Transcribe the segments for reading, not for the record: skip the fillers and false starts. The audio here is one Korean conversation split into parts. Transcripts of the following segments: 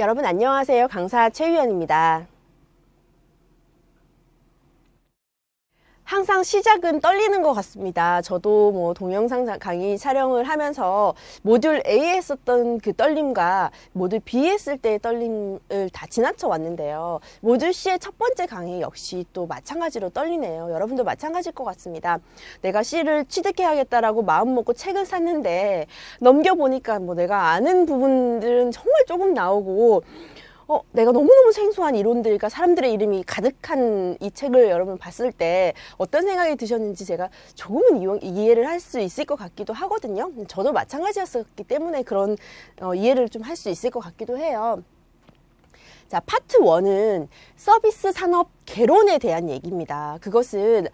여러분 안녕하세요. 강사 최유연입니다. 항상 시작은 떨리는 것 같습니다. 저도 뭐 동영상 강의 촬영을 하면서 모듈 A에 했었던 그 떨림과 모듈 B에 했을 때의 떨림을 다 지나쳐 왔는데요. 모듈 C의 첫 번째 강의 역시 또 마찬가지로 떨리네요. 여러분도 마찬가지일 것 같습니다. 내가 C를 취득해야겠다라고 마음 먹고 책을 샀는데 넘겨보니까 뭐 내가 아는 부분들은 정말 조금 나오고 내가 너무너무 생소한 이론들과 사람들의 이름이 가득한 이 책을 여러분 봤을 때 어떤 생각이 드셨는지 제가 조금은 이해를 할 수 있을 것 같기도 하거든요. 저도 마찬가지였기 때문에 그런 이해를 좀 할 수 있을 것 같기도 해요. 자, 파트 1은 서비스 산업 개론에 대한 얘기입니다. 그것은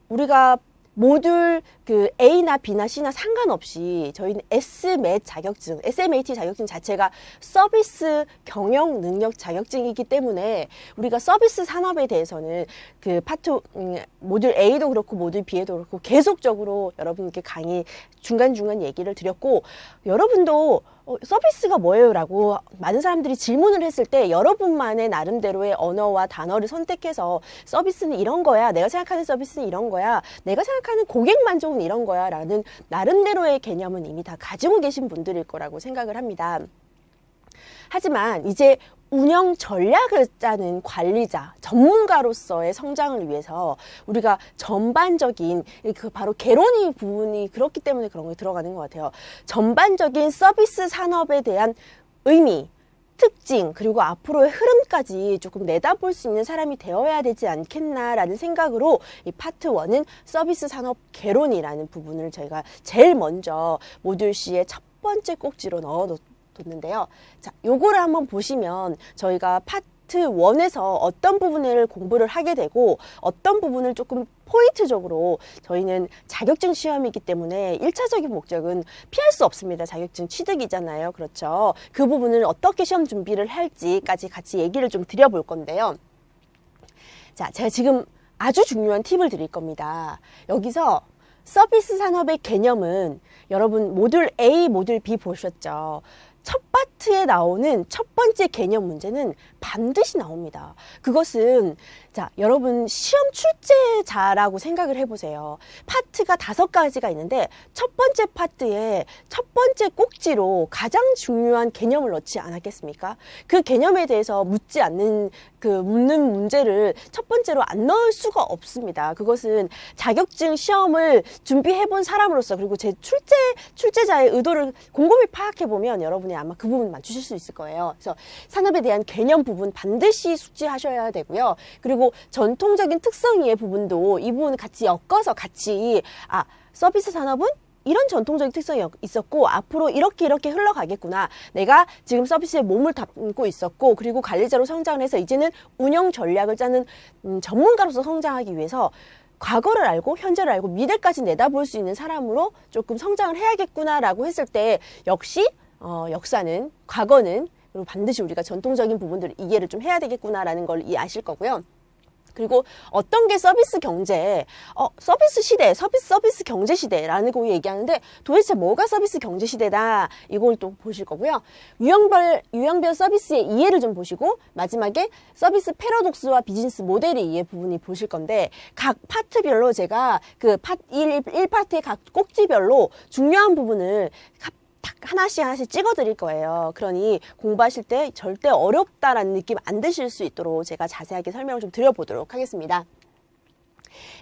우리가 모듈 그 A나 B나 C나 상관없이 저희는 SMAT 자격증 자체가 서비스 경영 능력 자격증이기 때문에 우리가 서비스 산업에 대해서는 그 파트 모듈 A도 그렇고 모듈 B에도 그렇고 계속적으로 여러분께 강의 중간중간 얘기를 드렸고, 여러분도 서비스가 뭐예요? 라고 많은 사람들이 질문을 했을 때 여러분만의 나름대로의 언어와 단어를 선택해서 서비스는 이런 거야, 내가 생각하는 서비스는 이런 거야, 내가 생각하는 고객 만족은 이런 거야 라는 나름대로의 개념은 이미 다 가지고 계신 분들일 거라고 생각을 합니다. 하지만 이제 운영 전략을 짜는 관리자, 전문가로서의 성장을 위해서 우리가 전반적인 바로 개론이 부분이 그렇기 때문에 그런 게 들어가는 것 같아요. 전반적인 서비스 산업에 대한 의미, 특징, 그리고 앞으로의 흐름까지 조금 내다볼 수 있는 사람이 되어야 되지 않겠나라는 생각으로 이 파트 1은 서비스 산업 개론이라는 부분을 저희가 제일 먼저 모듈 C의 첫 번째 꼭지로 넣어뒀는데요. 자, 요거를 한번 보시면 저희가 파트 1에서 어떤 부분을 공부를 하게 되고 어떤 부분을 조금 포인트적으로, 저희는 자격증 시험이기 때문에 1차적인 목적은 피할 수 없습니다. 자격증 취득이잖아요. 그렇죠. 그 부분을 어떻게 시험 준비를 할지까지 같이 얘기를 좀 드려볼 건데요. 자, 제가 지금 아주 중요한 팁을 드릴 겁니다. 여기서 서비스 산업의 개념은 여러분 모듈 A, 모듈 B 보셨죠? 첫 파트에 나오는 첫 번째 개념 문제는 반드시 나옵니다. 그것은 자, 여러분 시험 출제자라고 생각을 해보세요. 파트가 5가지가 있는데 첫 번째 파트에 첫 번째 꼭지로 가장 중요한 개념을 넣지 않았겠습니까? 그 개념에 대해서 묻는 문제를 첫 번째로 안 넣을 수가 없습니다. 그것은 자격증 시험을 준비해본 사람으로서, 그리고 제 출제자의 의도를 곰곰이 파악해보면 여러분이 아마 그 부분 맞추실 수 있을 거예요. 그래서 산업에 대한 개념 부분 반드시 숙지하셔야 되고요. 그리고 전통적인 특성의 부분도 이 부분을 같이 엮어서 서비스 산업은 이런 전통적인 특성이 있었고 앞으로 이렇게 흘러가겠구나, 내가 지금 서비스에 몸을 담고 있었고 그리고 관리자로 성장을 해서 이제는 운영 전략을 짜는 전문가로서 성장하기 위해서 과거를 알고 현재를 알고 미래까지 내다볼 수 있는 사람으로 조금 성장을 해야겠구나라고 했을 때 역시 역사는, 과거는, 그리고 반드시 우리가 전통적인 부분들을 이해를 좀 해야 되겠구나라는 걸 아실 거고요. 그리고 어떤 게 서비스 경제, 서비스 시대, 서비스 경제 시대라는 거 얘기하는데 도대체 뭐가 서비스 경제 시대다, 이걸 또 보실 거고요. 유형별 서비스의 이해를 좀 보시고 마지막에 서비스 패러독스와 비즈니스 모델의 이해 부분이 보실 건데, 각 파트별로 제가 그 1파트의 각 꼭지별로 중요한 부분을 하나씩 찍어 드릴 거예요. 그러니 공부하실 때 절대 어렵다라는 느낌 안 드실 수 있도록 제가 자세하게 설명을 좀 드려보도록 하겠습니다.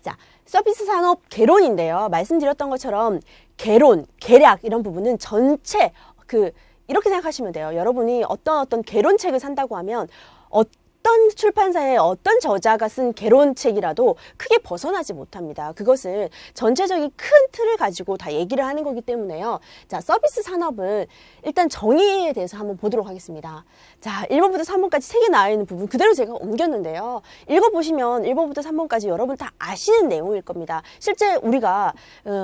자, 서비스 산업 개론인데요. 말씀드렸던 것처럼 개론, 개략 이런 부분은 전체 이렇게 생각하시면 돼요. 여러분이 어떤 개론책을 산다고 하면 어떤 출판사의 어떤 저자가 쓴 개론책이라도 크게 벗어나지 못합니다. 그것은 전체적인 큰 틀을 가지고 다 얘기를 하는 거기 때문에요. 자, 서비스 산업은 일단 정의에 대해서 한번 보도록 하겠습니다. 자, 1번부터 3번까지 3개 나와 있는 부분 그대로 제가 옮겼는데요. 읽어보시면 1번부터 3번까지 여러분 다 아시는 내용일 겁니다. 실제 우리가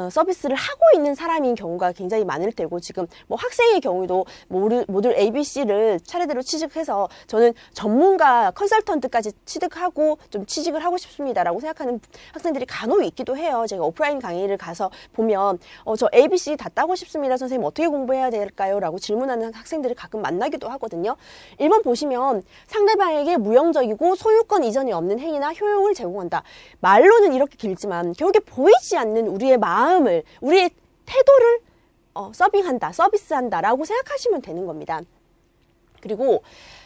서비스를 하고 있는 사람인 경우가 굉장히 많을 테고, 지금 뭐 학생의 경우도 모듈 A, B, C를 차례대로 취직해서 저는 전문가 컨설턴트까지 취득하고 좀 취직을 하고 싶습니다라고 생각하는 학생들이 간혹 있기도 해요. 제가 오프라인 강의를 가서 보면 저 ABC 다 따고 싶습니다. 선생님 어떻게 공부해야 될까요? 라고 질문하는 학생들을 가끔 만나기도 하거든요. 1번 보시면 상대방에게 무형적이고 소유권 이전이 없는 행위나 효용을 제공한다. 말로는 이렇게 길지만 결국에 보이지 않는 우리의 마음을, 우리의 태도를 서비스한다 라고 생각하시면 되는 겁니다. 그리고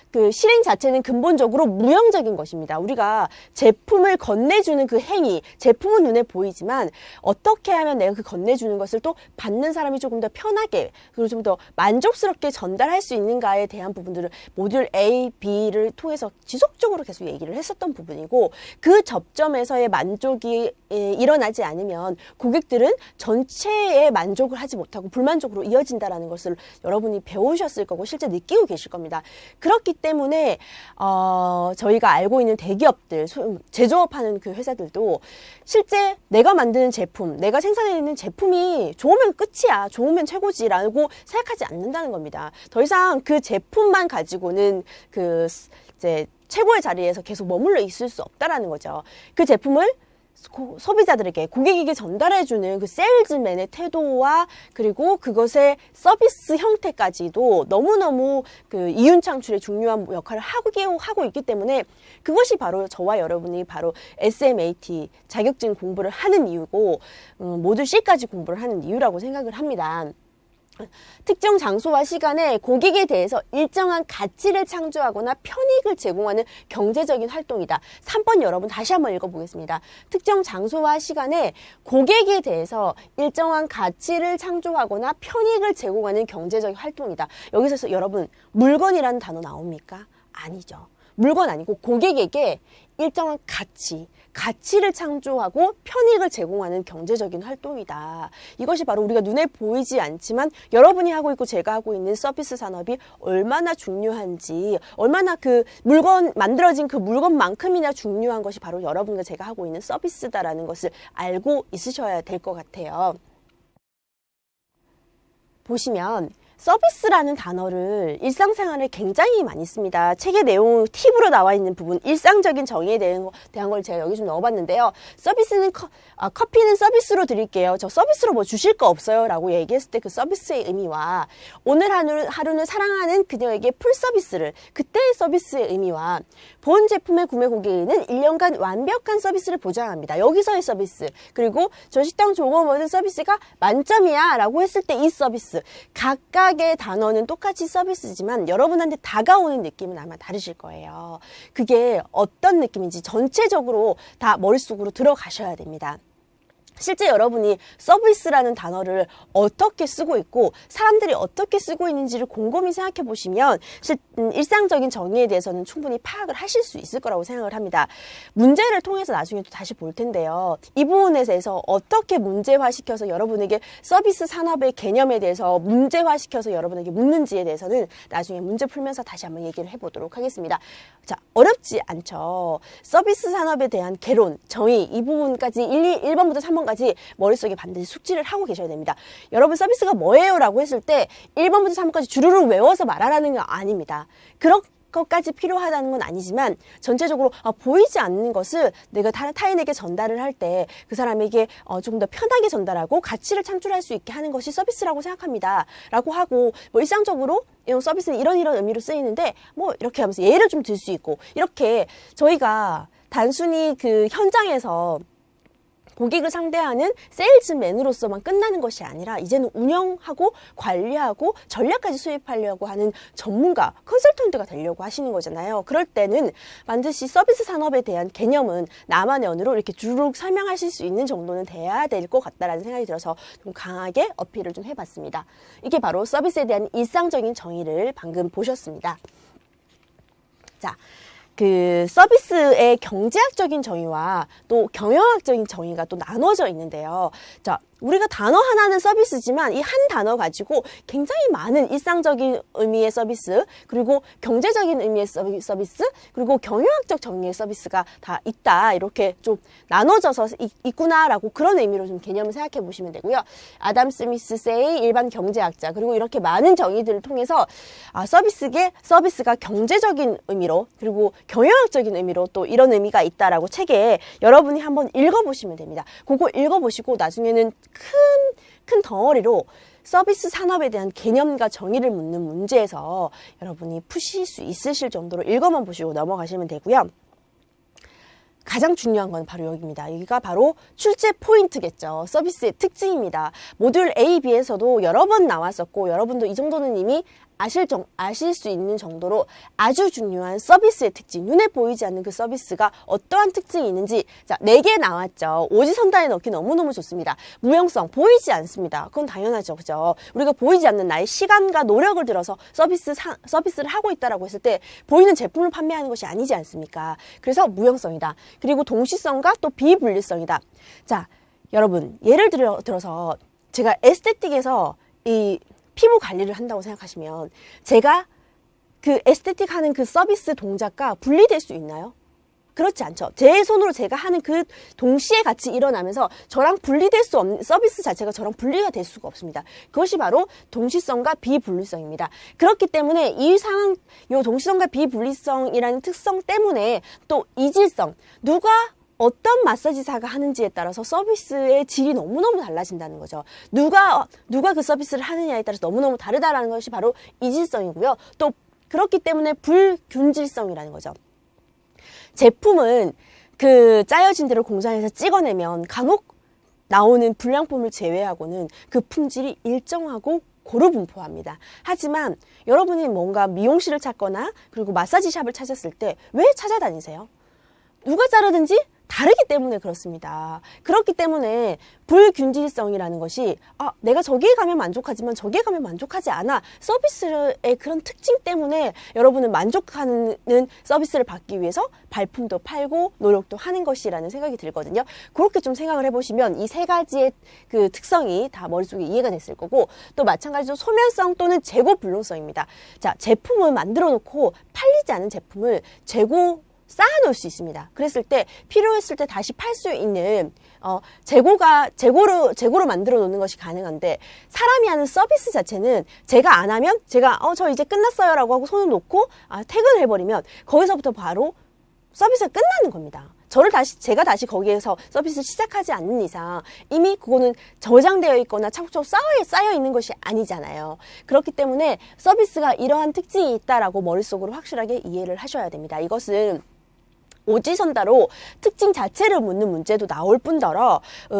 그 실행 자체는 근본적으로 무형적인 것입니다. 우리가 제품을 건네주는 그 행위, 제품은 눈에 보이지만 어떻게 하면 내가 그 건네주는 것을 또 받는 사람이 조금 더 편하게 그리고 좀 더 만족스럽게 전달할 수 있는가에 대한 부분들을 모듈 A, B를 통해서 지속적으로 계속 얘기를 했었던 부분이고, 그 접점에서의 만족이 일어나지 않으면 고객들은 전체의 만족을 하지 못하고 불만족으로 이어진다는 것을 여러분이 배우셨을 거고 실제 느끼고 계실 겁니다. 그렇기 때문에 저희가 알고 있는 대기업들, 제조업하는 그 회사들도 실제 내가 만드는 제품, 내가 생산해내는 제품이 좋으면 끝이야, 좋으면 최고지라고 생각하지 않는다는 겁니다. 더 이상 그 제품만 가지고는 이제 최고의 자리에서 계속 머물러 있을 수 없다라는 거죠. 그 제품을 소비자들에게, 고객에게 전달해주는 그 세일즈맨의 태도와 그리고 그것의 서비스 형태까지도 너무너무 그 이윤 창출에 중요한 역할을 하고 있기 때문에 그것이 바로 저와 여러분이 바로 SMAT 자격증 공부를 하는 이유고 모듈 C까지 공부를 하는 이유라고 생각을 합니다. 특정 장소와 시간에 고객에 대해서 일정한 가치를 창조하거나 편익을 제공하는 경제적인 활동이다. 3번 여러분 다시 한번 읽어보겠습니다. 특정 장소와 시간에 고객에 대해서 일정한 가치를 창조하거나 편익을 제공하는 경제적인 활동이다. 여기서 여러분 물건이라는 단어 나옵니까? 아니죠. 물건 아니고 고객에게 일정한 가치를 창조하고 편익을 제공하는 경제적인 활동이다. 이것이 바로 우리가 눈에 보이지 않지만 여러분이 하고 있고 제가 하고 있는 서비스 산업이 얼마나 중요한지, 얼마나 그 물건, 만들어진 그 물건만큼이나 중요한 것이 바로 여러분과 제가 하고 있는 서비스다라는 것을 알고 있으셔야 될 것 같아요. 보시면 서비스라는 단어를 일상생활에 굉장히 많이 씁니다. 책의 내용 팁으로 나와 있는 부분, 일상적인 정의에 대한 걸 제가 여기 좀 넣어봤는데요. 서비스는 커피는 서비스로 드릴게요. 저 서비스로 뭐 주실 거 없어요 라고 얘기했을 때 그 서비스의 의미와 오늘 하루는 사랑하는 그녀에게 풀 서비스를, 그때의 서비스의 의미와 본 제품의 구매 고객에는 1년간 완벽한 서비스를 보장합니다. 여기서의 서비스, 그리고 저 식당 조거 모든 서비스가 만점이야 라고 했을 때 이 서비스, 각각의 단어는 똑같이 서비스지만 여러분한테 다가오는 느낌은 아마 다르실 거예요. 그게 어떤 느낌인지 전체적으로 다 머릿속으로 들어가셔야 됩니다. 실제 여러분이 서비스라는 단어를 어떻게 쓰고 있고 사람들이 어떻게 쓰고 있는지를 곰곰이 생각해 보시면 일상적인 정의에 대해서는 충분히 파악을 하실 수 있을 거라고 생각을 합니다. 문제를 통해서 나중에 또 다시 볼 텐데요. 이 부분에 대해서 어떻게 문제화시켜서 여러분에게 서비스 산업의 개념에 대해서 문제화시켜서 여러분에게 묻는지에 대해서는 나중에 문제 풀면서 다시 한번 얘기를 해보도록 하겠습니다. 자, 어렵지 않죠. 서비스 산업에 대한 개론, 정의, 이 부분까지 1번부터 3번 까지 머릿속에 반드시 숙지를 하고 계셔야 됩니다. 여러분 서비스가 뭐예요? 라고 했을 때 1번부터 3번까지 주르륵 외워서 말하라는 건 아닙니다. 그런 것까지 필요하다는 건 아니지만 전체적으로 보이지 않는 것을 내가 타인에게 전달을 할 때 그 사람에게 조금 더 편하게 전달하고 가치를 창출할 수 있게 하는 것이 서비스라고 생각합니다. 라고 하고 뭐 일상적으로 이런 서비스는 이런 의미로 쓰이는데 뭐 이렇게 하면서 예를 좀 들 수 있고, 이렇게 저희가 단순히 그 현장에서 고객을 상대하는 세일즈맨으로서만 끝나는 것이 아니라 이제는 운영하고 관리하고 전략까지 수립하려고 하는 전문가, 컨설턴트가 되려고 하시는 거잖아요. 그럴 때는 반드시 서비스 산업에 대한 개념은 나만의 언어로 이렇게 주르륵 설명하실 수 있는 정도는 돼야 될 것 같다라는 생각이 들어서 좀 강하게 어필을 좀 해봤습니다. 이게 바로 서비스에 대한 일상적인 정의를 방금 보셨습니다. 자, 그 서비스의 경제학적인 정의와 또 경영학적인 정의가 또 나눠져 있는데요. 자, 우리가 단어 하나는 서비스지만 이 한 단어 가지고 굉장히 많은 일상적인 의미의 서비스, 그리고 경제적인 의미의 서비스, 그리고 경영학적 정의의 서비스가 다 있다. 이렇게 좀 나눠져서 있구나라고 그런 의미로 좀 개념을 생각해 보시면 되고요. 아담 스미스 세이 일반 경제학자, 그리고 이렇게 많은 정의들을 통해서 서비스가 경제적인 의미로, 그리고 경영학적인 의미로 또 이런 의미가 있다라고 책에 여러분이 한번 읽어보시면 됩니다. 그거 읽어보시고 나중에는 큰 덩어리로 서비스 산업에 대한 개념과 정의를 묻는 문제에서 여러분이 푸실 수 있으실 정도로 읽어만 보시고 넘어가시면 되고요. 가장 중요한 건 바로 여기입니다. 여기가 바로 출제 포인트겠죠. 서비스의 특징입니다. 모듈 A, B에서도 여러 번 나왔었고 여러분도 이 정도는 이미 아실 수 있는 정도로 아주 중요한 서비스의 특징, 눈에 보이지 않는 그 서비스가 어떠한 특징이 있는지, 자, 4개 나왔죠. 오지선다에 넣기 너무너무 좋습니다. 무형성, 보이지 않습니다. 그건 당연하죠. 그죠? 우리가 보이지 않는 나의 시간과 노력을 들어서 서비스를 하고 있다라고 했을 때 보이는 제품을 판매하는 것이 아니지 않습니까? 그래서 무형성이다. 그리고 동시성과 또 비분리성이다. 자, 여러분, 예를 들어서 제가 에스테틱에서 이 피부 관리를 한다고 생각하시면 제가 그 에스테틱 하는 그 서비스 동작과 분리될 수 있나요? 그렇지 않죠. 제 손으로 제가 하는 그 동시에 같이 일어나면서 저랑 분리될 수 없는 서비스 자체가 저랑 분리가 될 수가 없습니다. 그것이 바로 동시성과 비분리성입니다. 그렇기 때문에 요 동시성과 비분리성이라는 특성 때문에 또 이질성, 누가 어떤 마사지사가 하는지에 따라서 서비스의 질이 너무너무 달라진다는 거죠. 누가 그 서비스를 하느냐에 따라서 너무너무 다르다라는 것이 바로 이질성이고요. 또 그렇기 때문에 불균질성이라는 거죠. 제품은 그 짜여진 대로 공장에서 찍어내면 간혹 나오는 불량품을 제외하고는 그 품질이 일정하고 고루 분포합니다. 하지만 여러분이 뭔가 미용실을 찾거나 그리고 마사지샵을 찾았을 때 왜 찾아다니세요? 누가 자르든지 다르기 때문에 그렇습니다. 그렇기 때문에 불균질성이라는 것이 내가 저기에 가면 만족하지만 저기에 가면 만족하지 않아. 서비스의 그런 특징 때문에 여러분은 만족하는 서비스를 받기 위해서 발품도 팔고 노력도 하는 것이라는 생각이 들거든요. 그렇게 좀 생각을 해보시면 이 3가지의 그 특성이 다 머릿속에 이해가 됐을 거고, 또 마찬가지로 소멸성 또는 재고 불능성입니다. 자, 제품을 만들어 놓고 팔리지 않은 제품을 쌓아놓을 수 있습니다. 그랬을 때 필요했을 때 다시 팔 수 있는 재고로 만들어 놓는 것이 가능한데, 사람이 하는 서비스 자체는 제가 안 하면 제가 저 이제 끝났어요 라고 하고 손을 놓고 퇴근을 해버리면 거기서부터 바로 서비스가 끝나는 겁니다. 제가 다시 거기에서 서비스를 시작하지 않는 이상 이미 그거는 저장되어 있거나 차곡차곡 쌓여 있는 것이 아니잖아요. 그렇기 때문에 서비스가 이러한 특징이 있다라고 머릿속으로 확실하게 이해를 하셔야 됩니다. 이것은 오지선다로 특징 자체를 묻는 문제도 나올 뿐더러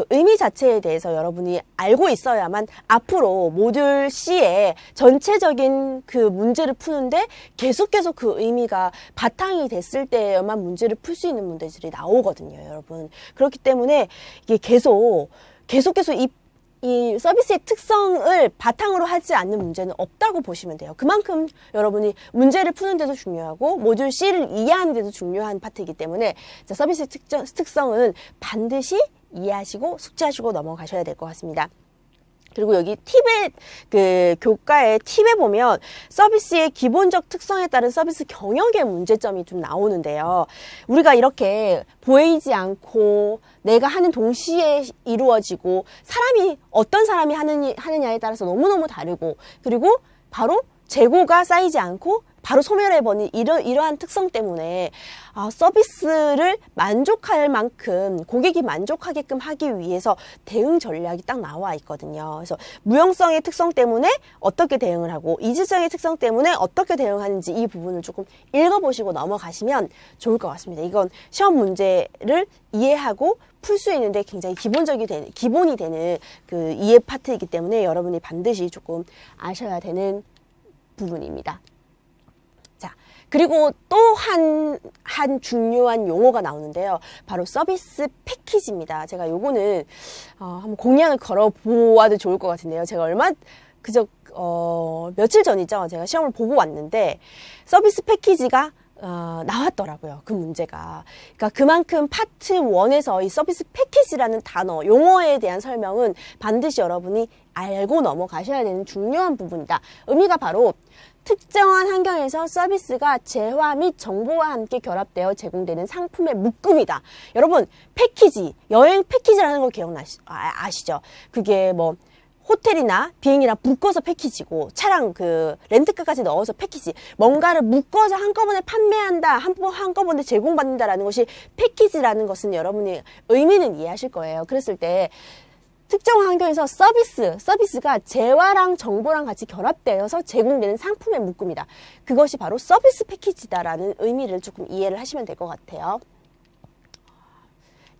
의미 자체에 대해서 여러분이 알고 있어야만 앞으로 모듈 C의 전체적인 그 문제를 푸는데 계속 그 의미가 바탕이 됐을 때에만 문제를 풀 수 있는 문제들이 나오거든요, 여러분. 그렇기 때문에 이게 계속 이 서비스의 특성을 바탕으로 하지 않는 문제는 없다고 보시면 돼요. 그만큼 여러분이 문제를 푸는 데도 중요하고 모듈 C를 이해하는 데도 중요한 파트이기 때문에 서비스의 특성은 반드시 이해하시고 숙지하시고 넘어가셔야 될 것 같습니다. 그리고 여기 교과의 팁에 보면 서비스의 기본적 특성에 따른 서비스 경영의 문제점이 좀 나오는데요. 우리가 이렇게 보이지 않고 내가 하는 동시에 이루어지고 어떤 사람이 하느냐에 따라서 너무너무 다르고, 그리고 바로 재고가 쌓이지 않고 바로 소멸해버린 이러한 특성 때문에 서비스를 만족할 만큼 고객이 만족하게끔 하기 위해서 대응 전략이 딱 나와 있거든요. 그래서 무형성의 특성 때문에 어떻게 대응을 하고 이질성의 특성 때문에 어떻게 대응하는지 이 부분을 조금 읽어보시고 넘어가시면 좋을 것 같습니다. 이건 시험 문제를 이해하고 풀 수 있는데 굉장히 기본이 되는 그 이해 파트이기 때문에 여러분이 반드시 조금 아셔야 되는 부분입니다. 자, 그리고 또 한 중요한 용어가 나오는데요. 바로 서비스 패키지입니다. 제가 요거는 한번 공략을 걸어 보아도 좋을 것 같은데요. 제가 며칠 전이죠. 제가 시험을 보고 왔는데 서비스 패키지가 나왔더라고요. 그 문제가. 그러니까 그만큼 파트 1에서 이 서비스 패키지라는 단어, 용어에 대한 설명은 반드시 여러분이 알고 넘어가셔야 되는 중요한 부분이다. 의미가 바로 특정한 환경에서 서비스가 재화 및 정보와 함께 결합되어 제공되는 상품의 묶음이다. 여러분, 패키지, 여행 패키지라는 거 아시죠? 그게 뭐 호텔이나 비행이랑 묶어서 패키지고 차량 그 렌트카까지 넣어서 패키지, 뭔가를 묶어서 한꺼번에 판매한다, 한꺼번에 제공받는다라는 것이 패키지라는 것은 여러분이 의미는 이해하실 거예요. 그랬을 때 특정 환경에서 서비스가 재화랑 정보랑 같이 결합되어서 제공되는 상품의 묶음이다. 그것이 바로 서비스 패키지다라는 의미를 조금 이해를 하시면 될 것 같아요.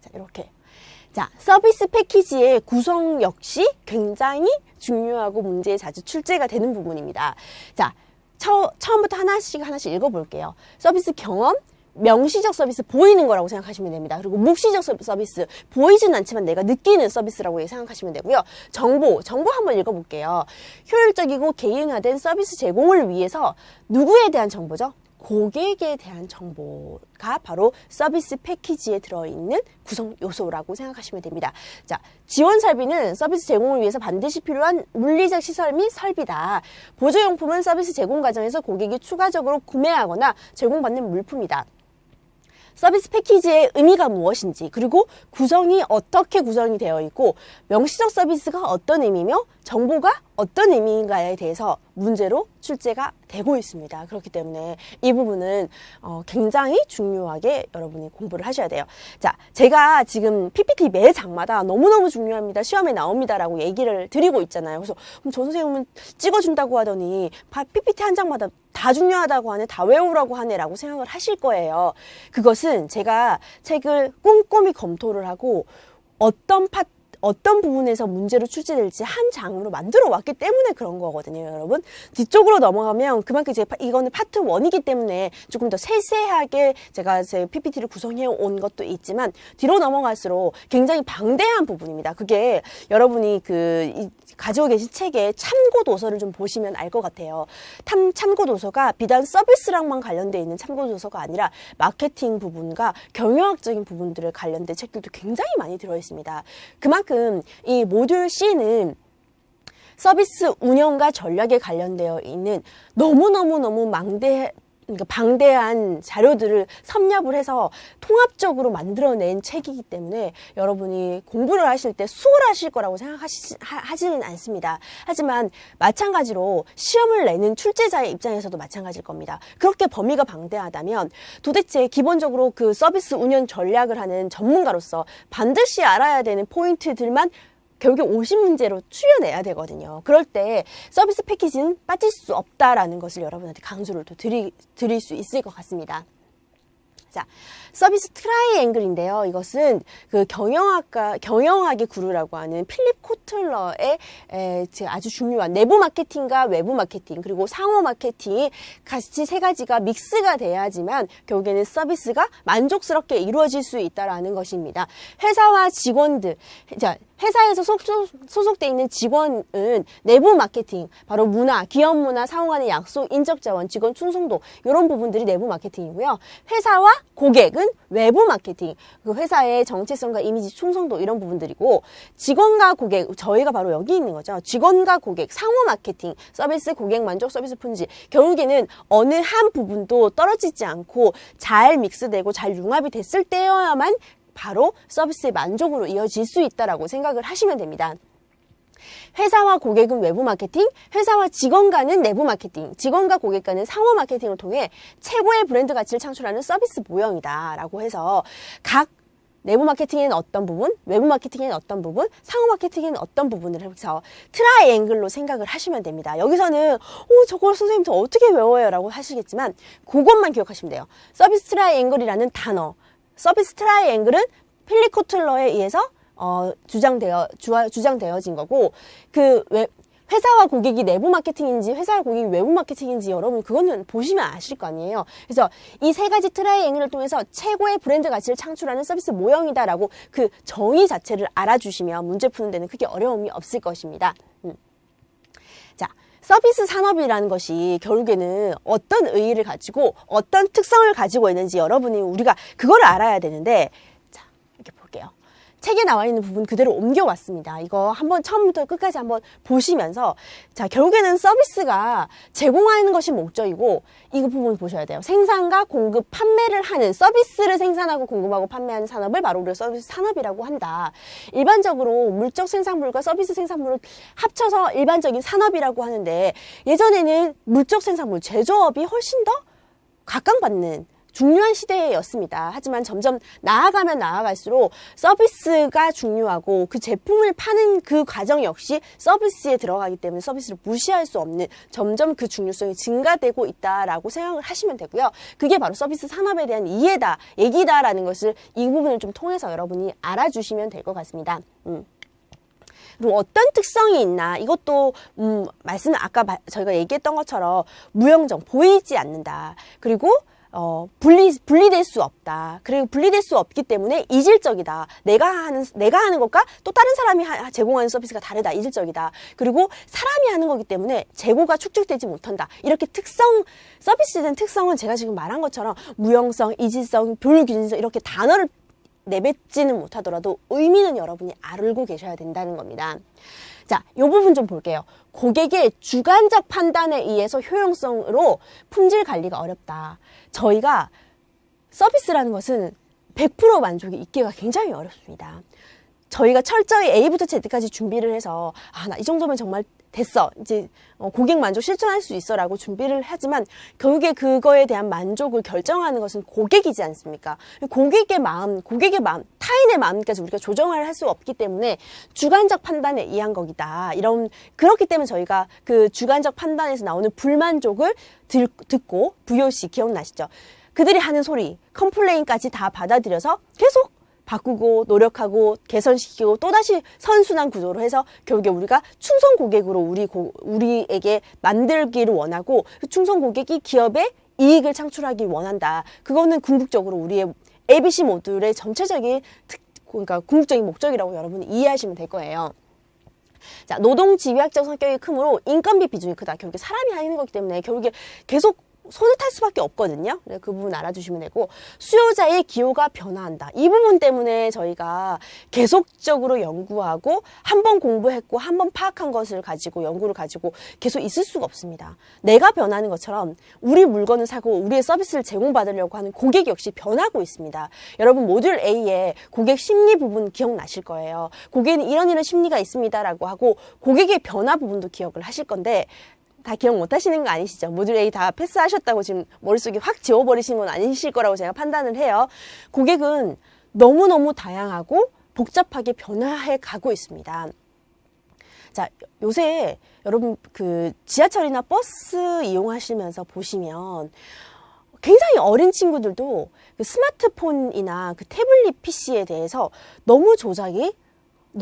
자, 이렇게. 자, 서비스 패키지의 구성 역시 굉장히 중요하고 문제에 자주 출제가 되는 부분입니다. 자, 처음부터 하나씩 읽어볼게요. 서비스 경험, 명시적 서비스, 보이는 거라고 생각하시면 됩니다. 그리고 묵시적 서비스, 보이진 않지만 내가 느끼는 서비스라고 생각하시면 되고요. 정보 한번 읽어볼게요. 효율적이고 개인화된 서비스 제공을 위해서 누구에 대한 정보죠? 고객에 대한 정보가 바로 서비스 패키지에 들어있는 구성 요소라고 생각하시면 됩니다. 자, 지원 설비는 서비스 제공을 위해서 반드시 필요한 물리적 시설 및 설비다. 보조용품은 서비스 제공 과정에서 고객이 추가적으로 구매하거나 제공받는 물품이다. 서비스 패키지의 의미가 무엇인지, 그리고 구성이 어떻게 구성이 되어 있고, 명시적 서비스가 어떤 의미며 정보가 어떤 의미인가에 대해서 문제로 출제가 되고 있습니다. 그렇기 때문에 이 부분은 굉장히 중요하게 여러분이 공부를 하셔야 돼요. 자, 제가 지금 PPT 매 장마다 너무너무 중요합니다, 시험에 나옵니다라고 얘기를 드리고 있잖아요. 그래서 그럼 저 선생님은 찍어준다고 하더니 PPT 한 장마다 다 중요하다고 하네, 다 외우라고 하네라고 생각을 하실 거예요. 그것은 제가 책을 꼼꼼히 검토를 하고 어떤 부분에서 문제로 출제될지 한 장으로 만들어 왔기 때문에 그런 거거든요, 여러분. 뒤쪽으로 넘어가면 그만큼 이거는 파트 1이기 때문에 조금 더 세세하게 제가 제 PPT를 구성해 온 것도 있지만 뒤로 넘어갈수록 굉장히 방대한 부분입니다. 그게 여러분이 가지고 계신 책의 참고 도서를 좀 보시면 알 것 같아요. 참고 도서가 비단 서비스랑만 관련되어 있는 참고 도서가 아니라 마케팅 부분과 경영학적인 부분들을 관련된 책들도 굉장히 많이 들어 있습니다. 그만큼 이 모듈 C는 서비스 운영과 전략에 관련되어 있는 너무너무 방대한 자료들을 섭렵을 해서 통합적으로 만들어낸 책이기 때문에 여러분이 공부를 하실 때 수월하실 거라고 생각하지는 않습니다. 하지만 마찬가지로 시험을 내는 출제자의 입장에서도 마찬가지일 겁니다. 그렇게 범위가 방대하다면 도대체 기본적으로 그 서비스 운영 전략을 하는 전문가로서 반드시 알아야 되는 포인트들만 결국 50문제로 추려내야 되거든요. 그럴 때 서비스 패키지는 빠질 수 없다라는 것을 여러분한테 강조를 또 드릴 수 있을 것 같습니다. 자, 서비스 트라이앵글인데요. 이것은 그 경영학의 구루라고 하는 필립 코틀러의 아주 중요한 내부 마케팅과 외부 마케팅, 그리고 상호 마케팅이 같이 세 가지가 믹스가 돼야지만 결국에는 서비스가 만족스럽게 이루어질 수 있다라는 것입니다. 회사와 직원들, 자, 회사에서 소속돼 있는 직원은 내부 마케팅, 바로 문화, 기업 문화, 상호 간의 약속, 인적 자원, 직원 충성도, 이런 부분들이 내부 마케팅이고요. 회사와 고객은 외부 마케팅, 그 회사의 정체성과 이미지 충성도, 이런 부분들이고, 직원과 고객, 저희가 바로 여기 있는 거죠. 직원과 고객, 상호 마케팅, 서비스 고객 만족, 서비스 품질. 결국에는 어느 한 부분도 떨어지지 않고 잘 믹스되고 잘 융합이 됐을 때여야만 바로 서비스의 만족으로 이어질 수 있다라고 생각을 하시면 됩니다. 회사와 고객은 외부 마케팅, 회사와 직원 간은 내부 마케팅, 직원과 고객 간은 상호 마케팅을 통해 최고의 브랜드 가치를 창출하는 서비스 모형이다라고 해서 각 내부 마케팅에는 어떤 부분, 외부 마케팅에는 어떤 부분, 상호 마케팅에는 어떤 부분을 해서 트라이앵글로 생각을 하시면 됩니다. 여기서는 저걸 선생님 저 어떻게 외워요? 라고 하시겠지만 그것만 기억하시면 돼요. 서비스 트라이앵글이라는 단어, 서비스 트라이앵글은 필립 코틀러에 의해서 주장되어진 거고, 회사와 고객이 내부 마케팅인지 회사와 고객이 외부 마케팅인지 여러분 그거는 보시면 아실 거 아니에요. 그래서 이 세 가지 트라이앵글을 통해서 최고의 브랜드 가치를 창출하는 서비스 모형이다라고 그 정의 자체를 알아주시면 문제 푸는 데는 크게 어려움이 없을 것입니다. 자, 서비스 산업이라는 것이 결국에는 어떤 의의를 가지고 어떤 특성을 가지고 있는지 여러분이 우리가 그걸 알아야 되는데, 자, 이렇게 볼게요. 책에 나와 있는 부분 그대로 옮겨왔습니다. 이거 한번 처음부터 끝까지 한번 보시면서, 자, 결국에는 서비스가 제공하는 것이 목적이고, 이거 부분 보셔야 돼요. 생산과 공급, 판매를 하는, 서비스를 생산하고 공급하고 판매하는 산업을 바로 우리가 서비스 산업이라고 한다. 일반적으로 물적 생산물과 서비스 생산물을 합쳐서 일반적인 산업이라고 하는데, 예전에는 물적 생산물, 제조업이 훨씬 더 각광받는 중요한 시대였습니다. 하지만 점점 나아가면 나아갈수록 서비스가 중요하고 그 제품을 파는 그 과정 역시 서비스에 들어가기 때문에 서비스를 무시할 수 없는, 점점 그 중요성이 증가되고 있다라고 생각을 하시면 되고요. 그게 바로 서비스 산업에 대한 이해다, 얘기다라는 것을 이 부분을 좀 통해서 여러분이 알아주시면 될 것 같습니다. 그리고 어떤 특성이 있나, 이것도 말씀은 아까 저희가 얘기했던 것처럼 무형정, 보이지 않는다. 그리고 분리될 수 없다. 그리고 분리될 수 없기 때문에 이질적이다. 내가 하는 것과 또 다른 사람이 제공하는 서비스가 다르다. 이질적이다. 그리고 사람이 하는 거기 때문에 재고가 축적되지 못한다. 이렇게 서비스에 대한 특성은 제가 지금 말한 것처럼 무형성, 이질성, 불균성 이렇게 단어를 내뱉지는 못하더라도 의미는 여러분이 알고 계셔야 된다는 겁니다. 자, 이 부분 좀 볼게요. 고객의 주관적 판단에 의해서 효용성으로 품질 관리가 어렵다. 저희가 서비스라는 것은 100% 만족이 있기가 굉장히 어렵습니다. 저희가 철저히 A부터 Z까지 준비를 해서 나 이 정도면 정말 됐어. 이제 고객 만족 실천할 수 있어 라고 준비를 하지만 결국에 그거에 대한 만족을 결정하는 것은 고객이지 않습니까? 고객의 마음, 타인의 마음까지 우리가 조정을 할 수 없기 때문에 주관적 판단에 의한 거기다. 그렇기 때문에 저희가 그 주관적 판단에서 나오는 불만족을 듣고 VOC 기억나시죠? 그들이 하는 소리, 컴플레인까지 다 받아들여서 계속 바꾸고 노력하고 개선시키고 또다시 선순환 구조로 해서 결국에 우리가 충성 고객으로 우리에게 만들기를 원하고, 그 충성 고객이 기업에 이익을 창출하기 원한다. 그거는 궁극적으로 우리의 ABC 모듈의 전체적인 그러니까 궁극적인 목적이라고 여러분이 이해하시면 될 거예요. 자, 노동 지휘학적 성격이 크므로 인건비 비중이 크다. 결국에 사람이 하는 거기 때문에 결국에 계속 손을 탈 수밖에 없거든요. 그 부분 알아주시면 되고, 수요자의 기호가 변화한다. 이 부분 때문에 저희가 계속적으로 연구하고 한 번 공부했고 한 번 파악한 것을 가지고 연구를 가지고 계속 있을 수가 없습니다. 내가 변하는 것처럼 우리 물건을 사고 우리의 서비스를 제공받으려고 하는 고객 역시 변하고 있습니다. 여러분 모듈 A에 고객 심리 부분 기억나실 거예요. 고객은 이런 심리가 있습니다라고 하고 고객의 변화 부분도 기억을 하실 건데, 다 기억 못 하시는 거 아니시죠? 모듈 A 다 패스하셨다고 지금 머릿속에 확 지워버리신 건 아니실 거라고 제가 판단을 해요. 고객은 너무너무 다양하고 복잡하게 변화해 가고 있습니다. 자, 요새 여러분 그 지하철이나 버스 이용하시면서 보시면 굉장히 어린 친구들도 그 스마트폰이나 그 태블릿 PC에 대해서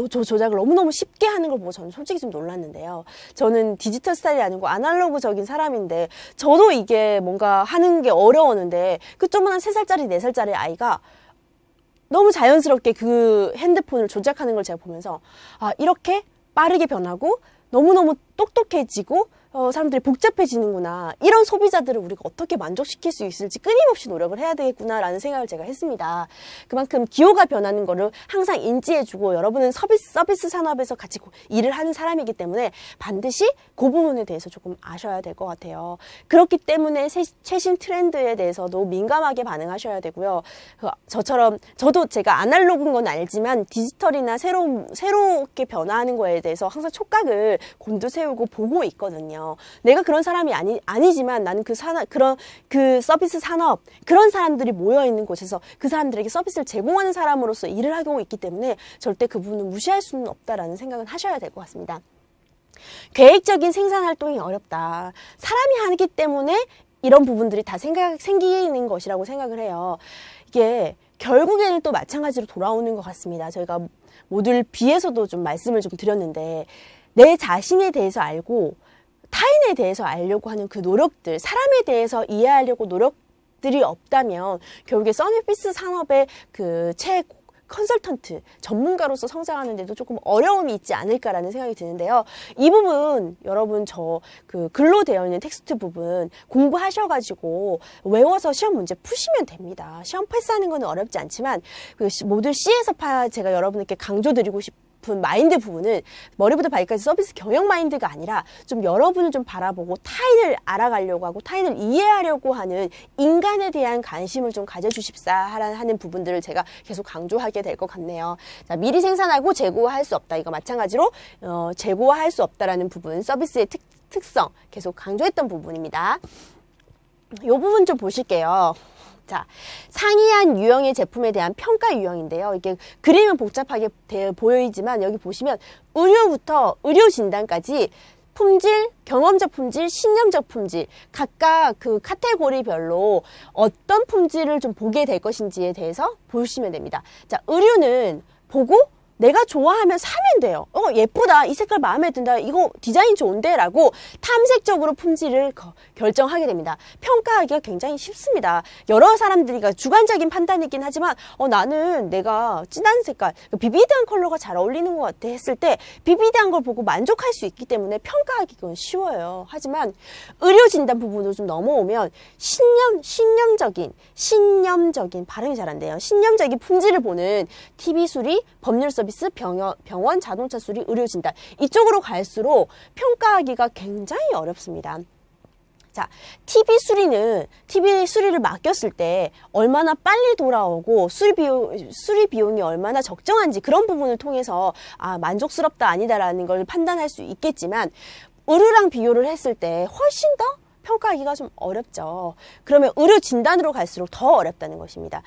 조작을 너무너무 쉽게 하는 걸 보고 저는 솔직히 좀 놀랐는데요. 저는 디지털 스타일이 아니고 아날로그적인 사람인데 저도 이게 뭔가 하는 게 어려웠는데 그 조그만 3살짜리, 4살짜리 아이가 너무 자연스럽게 그 핸드폰을 조작하는 걸 제가 보면서 이렇게 빠르게 변하고 너무너무 똑똑해지고 사람들이 복잡해지는구나. 이런 소비자들을 우리가 어떻게 만족시킬 수 있을지 끊임없이 노력을 해야 되겠구나라는 생각을 제가 했습니다. 그만큼 기호가 변하는 거를 항상 인지해주고, 여러분은 서비스 산업에서 같이 일을 하는 사람이기 때문에 반드시 그 부분에 대해서 조금 아셔야 될 것 같아요. 그렇기 때문에 최신 트렌드에 대해서도 민감하게 반응하셔야 되고요. 저도 제가 아날로그인 건 알지만 디지털이나 새롭게 변화하는 거에 대해서 항상 촉각을 곤두세우고 보고 있거든요. 내가 그런 사람이 아니지만 나는 그 서비스 산업, 그런 사람들이 모여있는 곳에서 그 사람들에게 서비스를 제공하는 사람으로서 일을 하고 있기 때문에 절대 그 부분을 무시할 수는 없다라는 생각은 하셔야 될 것 같습니다. 계획적인 생산 활동이 어렵다. 사람이 하기 때문에 이런 부분들이 다 생기는 것이라고 생각을 해요. 이게 결국에는 또 마찬가지로 돌아오는 것 같습니다. 저희가 모듈 B에서도 좀 말씀을 좀 드렸는데, 내 자신에 대해서 알고 타인에 대해서 알려고 하는 그 노력들, 사람에 대해서 이해하려고 노력들이 없다면 결국에 서비스 산업의 컨설턴트, 전문가로서 성장하는데도 조금 어려움이 있지 않을까라는 생각이 드는데요. 이 부분 여러분 저 그 글로 되어 있는 텍스트 부분 공부하셔가지고 외워서 시험 문제 푸시면 됩니다. 시험 패스하는 거는 어렵지 않지만 그 모듈 C에서 제가 여러분께 강조드리고 싶은 마인드 부분은 머리부터 발끝까지 서비스 경영 마인드가 아니라 좀 여러분을 좀 바라보고 타인을 알아가려고 하고 타인을 이해하려고 하는 인간에 대한 관심을 좀 가져주십사 하는 부분들을 제가 계속 강조하게 될 것 같네요. 자, 미리 생산하고 재고할 수 없다. 이거 마찬가지로 재고할 수 없다라는 부분, 서비스의 특성 계속 강조했던 부분입니다. 이 부분 좀 보실게요. 자, 상이한 유형의 제품에 대한 평가 유형인데요. 이게 그림은 복잡하게 보이지만 여기 보시면 의료부터 의료 진단까지 품질, 경험적 품질, 신념적 품질 각각 그 카테고리별로 어떤 품질을 좀 보게 될 것인지에 대해서 보시면 됩니다. 자, 의류는 보고 내가 좋아하면 사면 돼요. 예쁘다. 이 색깔 마음에 든다. 이거 디자인 좋은데? 라고 탐색적으로 품질을 결정하게 됩니다. 평가하기가 굉장히 쉽습니다. 여러 사람들이 주관적인 판단이긴 하지만 나는 내가 진한 색깔, 비비드한 컬러가 잘 어울리는 것 같아 했을 때 비비드한 걸 보고 만족할 수 있기 때문에 평가하기가 쉬워요. 하지만 의료 진단 부분으로 좀 넘어오면 신념적인 발음이 잘 안 돼요. 신념적인 품질을 보는 TV 수리, 법률 서비스, 병원, 자동차 수리, 의료 진단 이쪽으로 갈수록 평가하기가 굉장히 어렵습니다. 자, TV 수리를 맡겼을 때 얼마나 빨리 돌아오고 수리 비용이 얼마나 적정한지 그런 부분을 통해서 만족스럽다 아니다라는 걸 판단할 수 있겠지만 의료랑 비교를 했을 때 훨씬 더 평가하기가 좀 어렵죠. 그러면 의료 진단으로 갈수록 더 어렵다는 것입니다.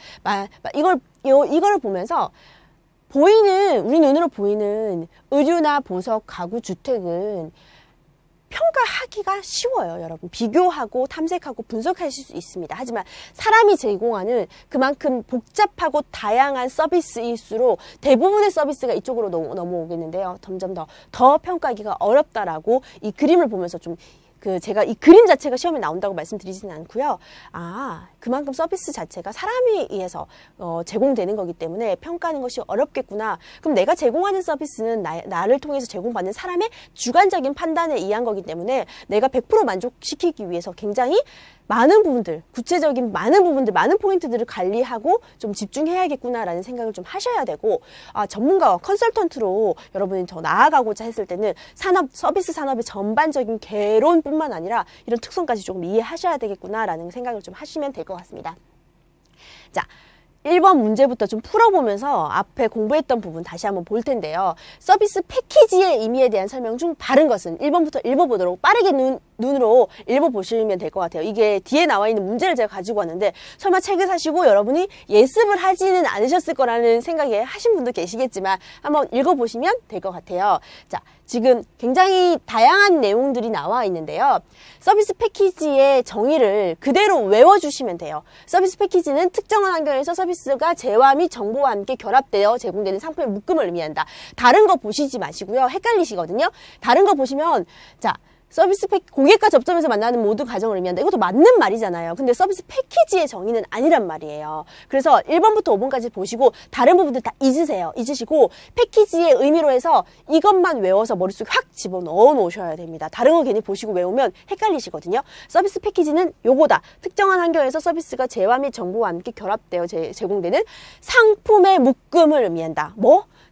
이걸 보면서 우리 눈으로 보이는 의류나 보석, 가구, 주택은 평가하기가 쉬워요, 여러분. 비교하고 탐색하고 분석하실 수 있습니다. 하지만 사람이 제공하는 그만큼 복잡하고 다양한 서비스일수록 대부분의 서비스가 이쪽으로 넘어오겠는데요. 점점 더 평가하기가 어렵다라고 이 그림을 보면서 좀 제가 이 그림 자체가 시험에 나온다고 말씀드리지는 않고요. 그만큼 서비스 자체가 사람에 의해서 제공되는 거기 때문에 평가하는 것이 어렵겠구나. 그럼 내가 제공하는 서비스는 나를 통해서 제공받는 사람의 주관적인 판단에 의한 거기 때문에 내가 100% 만족시키기 위해서 굉장히 많은 부분들, 구체적인 많은 부분들, 많은 포인트들을 관리하고 좀 집중해야겠구나라는 생각을 좀 하셔야 되고, 전문가와 컨설턴트로 여러분이 더 나아가고자 했을 때는 서비스 산업의 전반적인 개론뿐만 아니라 이런 특성까지 조금 이해하셔야 되겠구나라는 생각을 좀 하시면 될 것 같습니다. 자, 1번 문제부터 좀 풀어보면서 앞에 공부했던 부분 다시 한번 볼 텐데요. 서비스 패키지의 의미에 대한 설명 중 바른 것은 1번부터 읽어보도록 빠르게 눈으로 읽어보시면 될 것 같아요. 이게 뒤에 나와 있는 문제를 제가 가지고 왔는데 설마 책을 사시고 여러분이 예습을 하지는 않으셨을 거라는 생각에 하신 분도 계시겠지만 한번 읽어보시면 될 것 같아요. 자, 지금 굉장히 다양한 내용들이 나와 있는데요. 서비스 패키지의 정의를 그대로 외워주시면 돼요. 서비스 패키지는 특정한 환경에서 서비스가 재화 및 정보와 함께 결합되어 제공되는 상품의 묶음을 의미한다. 다른 거 보시지 마시고요. 헷갈리시거든요. 다른 거 보시면 고객과 접점에서 만나는 모든 과정을 의미한다. 이것도 맞는 말이잖아요. 근데 서비스 패키지의 정의는 아니란 말이에요. 그래서 1번부터 5번까지 보시고 다른 부분들 다 잊으시고 패키지의 의미로 해서 이것만 외워서 머릿속에 확 집어넣어 놓으셔야 됩니다. 다른 거 괜히 보시고 외우면 헷갈리시거든요. 서비스 패키지는 요거다. 특정한 환경에서 서비스가 재화 및 정보와 함께 결합되어 제공되는 상품의 묶음을 의미한다.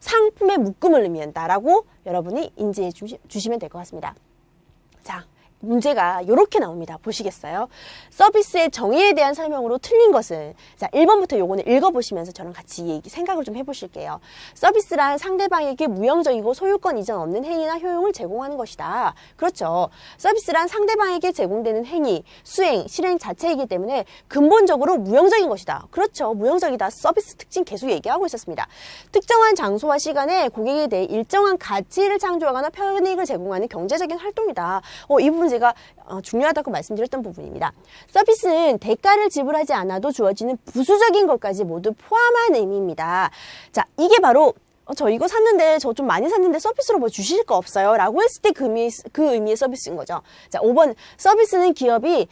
상품의 묶음을 의미한다. 라고 여러분이 인지해 주시면 될 것 같습니다. 자, 문제가 이렇게 나옵니다. 보시겠어요? 서비스의 정의에 대한 설명으로 틀린 것은, 자, 1번부터 요거는 읽어보시면서 저랑 같이 생각을 좀 해보실게요. 서비스란 상대방에게 무형적이고 소유권 이전 없는 행위나 효용을 제공하는 것이다. 그렇죠. 서비스란 상대방에게 제공되는 행위, 수행, 실행 자체이기 때문에 근본적으로 무형적인 것이다. 그렇죠. 무형적이다. 서비스 특징 계속 얘기하고 있었습니다. 특정한 장소와 시간에 고객에 대해 일정한 가치를 창조하거나 편익을 제공하는 경제적인 활동이다. 이 부분 제가 중요하다고 말씀드렸던 부분입니다. 서비스는 대가를 지불하지 않아도 주어지는 부수적인 것까지 모두 포함한 의미입니다. 자, 이게 바로 저 이거 샀는데 저 좀 많이 샀는데 서비스로 뭐 주실 거 없어요? 라고 했을 때 그 의미의 서비스인 거죠. 자, 5번 서비스는 기업의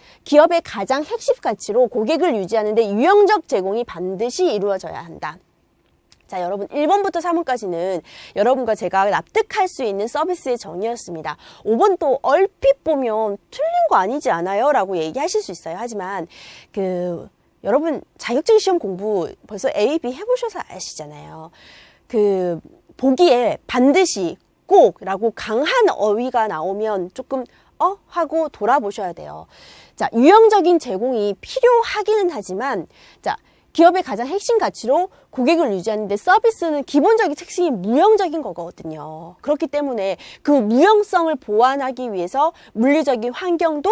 가장 핵심 가치로 고객을 유지하는 데 유형적 제공이 반드시 이루어져야 한다. 자, 여러분 1번부터 4번까지는 여러분과 제가 납득할 수 있는 서비스의 정의였습니다. 5번 또 얼핏 보면 틀린 거 아니지 않아요? 라고 얘기하실 수 있어요. 하지만 여러분 자격증 시험 공부 벌써 A, B 해보셔서 아시잖아요. 보기에 반드시 꼭 라고 강한 어휘가 나오면 조금 하고 돌아보셔야 돼요. 자, 유형적인 제공이 필요하기는 하지만 자, 기업의 가장 핵심 가치로 고객을 유지하는데 서비스는 기본적인 특징이 무형적인 거거든요. 그렇기 때문에 그 무형성을 보완하기 위해서 물리적인 환경도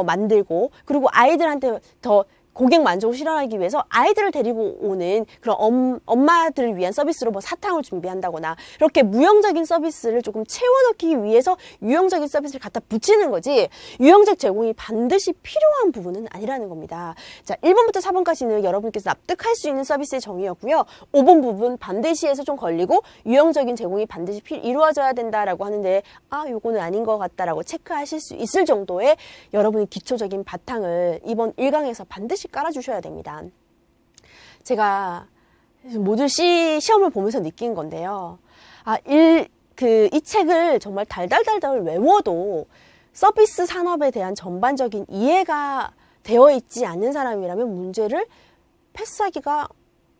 만들고 그리고 아이들한테 더 고객 만족을 실현하기 위해서 아이들을 데리고 오는 그런 엄마들을 위한 서비스로 뭐 사탕을 준비한다거나 이렇게 무형적인 서비스를 조금 채워넣기 위해서 유형적인 서비스를 갖다 붙이는 거지 유형적 제공이 반드시 필요한 부분은 아니라는 겁니다. 자, 1번부터 4번까지는 여러분께서 납득할 수 있는 서비스의 정의였고요. 5번 부분 반드시에서 좀 걸리고 유형적인 제공이 반드시 이루어져야 된다라고 하는데 요거는 아닌 것 같다라고 체크하실 수 있을 정도의 여러분의 기초적인 바탕을 이번 1강에서 반드시 깔아주셔야 됩니다. 제가 모듈 C 시험을 보면서 느낀 건데요. 이 책을 정말 달달달달 외워도 서비스 산업에 대한 전반적인 이해가 되어 있지 않는 사람이라면 문제를 패스하기가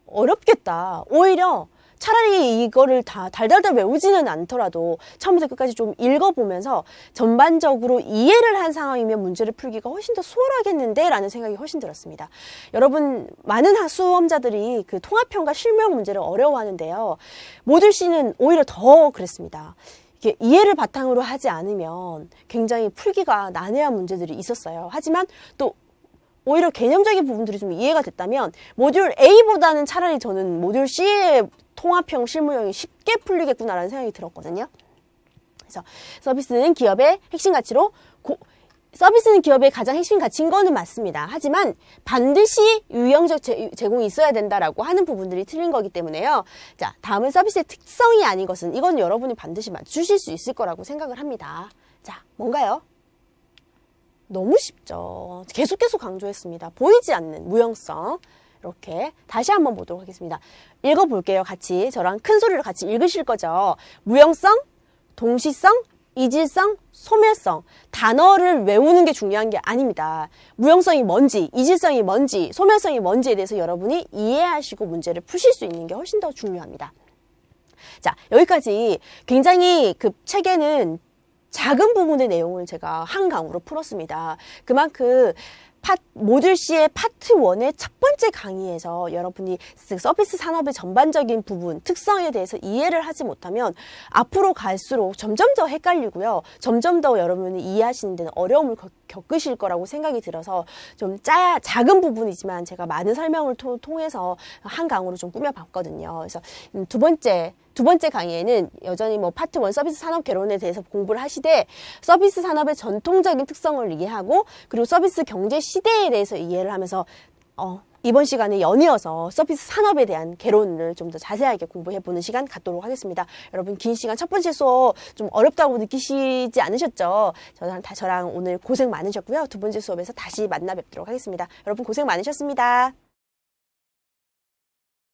어렵겠다. 오히려 차라리 이거를 다 달달달 외우지는 않더라도 처음부터 끝까지 좀 읽어보면서 전반적으로 이해를 한 상황이면 문제를 풀기가 훨씬 더 수월하겠는데 라는 생각이 훨씬 들었습니다. 여러분 많은 수험자들이 통합형과 실무형 문제를 어려워하는데요. 모듈 C는 오히려 더 그랬습니다. 이게 이해를 바탕으로 하지 않으면 굉장히 풀기가 난해한 문제들이 있었어요. 하지만 또 오히려 개념적인 부분들이 좀 이해가 됐다면 모듈 A보다는 차라리 저는 모듈 C의 통합형, 실무형이 쉽게 풀리겠구나라는 생각이 들었거든요. 그래서 서비스는 기업의 핵심 가치로 서비스는 기업의 가장 핵심 가치인 거는 맞습니다. 하지만 반드시 유형적 제공이 있어야 된다라고 하는 부분들이 틀린 거기 때문에요. 자, 다음은 서비스의 특성이 아닌 것은 이건 여러분이 반드시 맞추실 수 있을 거라고 생각을 합니다. 자, 뭔가요? 너무 쉽죠. 계속 강조했습니다. 보이지 않는 무형성. 이렇게 다시 한번 보도록 하겠습니다. 읽어볼게요. 같이 저랑 큰 소리로 같이 읽으실 거죠. 무형성, 동시성, 이질성, 소멸성. 단어를 외우는 게 중요한 게 아닙니다. 무형성이 뭔지, 이질성이 뭔지, 소멸성이 뭔지에 대해서 여러분이 이해하시고 문제를 푸실 수 있는 게 훨씬 더 중요합니다. 자, 여기까지 굉장히 책에는 작은 부분의 내용을 제가 한 강으로 풀었습니다. 그만큼 모듈 C의 파트 1의 첫 번째 강의에서 여러분이 서비스 산업의 전반적인 부분, 특성에 대해서 이해를 하지 못하면 앞으로 갈수록 점점 더 헷갈리고요. 점점 더 여러분이 이해하시는 데는 어려움을 겪으실 거라고 생각이 들어서 좀 작은 부분이지만 제가 많은 설명을 통해서 한 강으로 좀 꾸며봤거든요. 그래서 두 번째 강의에는 여전히 파트 1 서비스 산업 개론에 대해서 공부를 하시되 서비스 산업의 전통적인 특성을 이해하고 그리고 서비스 경제 시대에 대해서 이해를 하면서 이번 시간에 연이어서 서비스 산업에 대한 개론을 좀 더 자세하게 공부해보는 시간 갖도록 하겠습니다. 여러분 긴 시간 첫 번째 수업 좀 어렵다고 느끼시지 않으셨죠? 저랑 오늘 고생 많으셨고요. 두 번째 수업에서 다시 만나 뵙도록 하겠습니다. 여러분 고생 많으셨습니다.